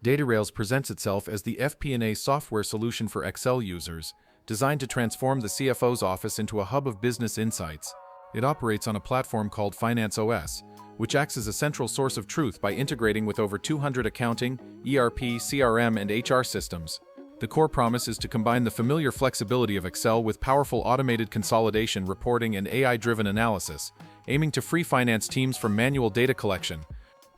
Datarails presents itself as the FP&A software solution for Excel users, designed to transform the CFO's office into a hub of business insights. It operates on a platform called Finance OS, which acts as a central source of truth by integrating with over 200 accounting, ERP, CRM, and HR systems. The core promise is to combine the familiar flexibility of Excel with powerful automated consolidation, reporting, and AI-driven analysis, aiming to free finance teams from manual data collection.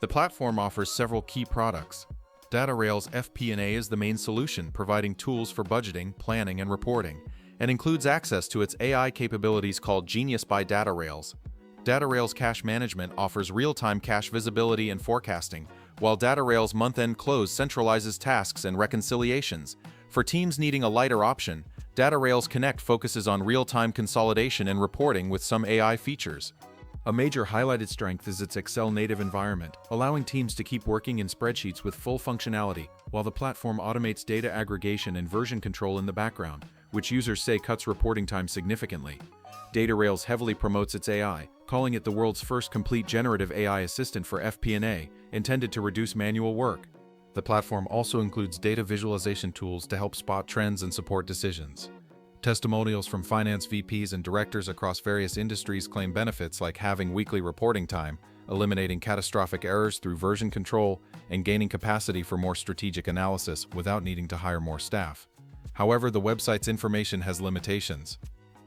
The platform offers several key products. Datarails FP&A is the main solution, providing tools for budgeting, planning, and reporting, and includes access to its AI capabilities called Genius by Datarails. Datarails Cash Management offers real-time cash visibility and forecasting, while Datarails Month-End Close centralizes tasks and reconciliations. For teams needing a lighter option, Datarails Connect focuses on real-time consolidation and reporting with some AI features. A major highlighted strength is its Excel native environment, allowing teams to keep working in spreadsheets with full functionality, while the platform automates data aggregation and version control in the background, which users say cuts reporting time significantly. Datarails heavily promotes its AI, calling it the world's first complete generative AI assistant for FP&A, intended to reduce manual work. The platform also includes data visualization tools to help spot trends and support decisions. Testimonials from finance VPs and directors across various industries claim benefits like having weekly reporting time, eliminating catastrophic errors through version control, and gaining capacity for more strategic analysis without needing to hire more staff. However, the website's information has limitations.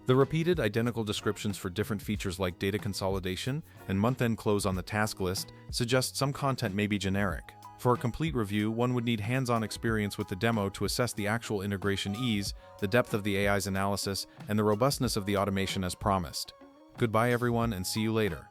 The repeated identical descriptions for different features like data consolidation and month-end close on the task list suggest some content may be generic. For a complete review, one would need hands-on experience with the demo to assess the actual integration ease, the depth of the AI's analysis, and the robustness of the automation as promised. Goodbye everyone, and see you later.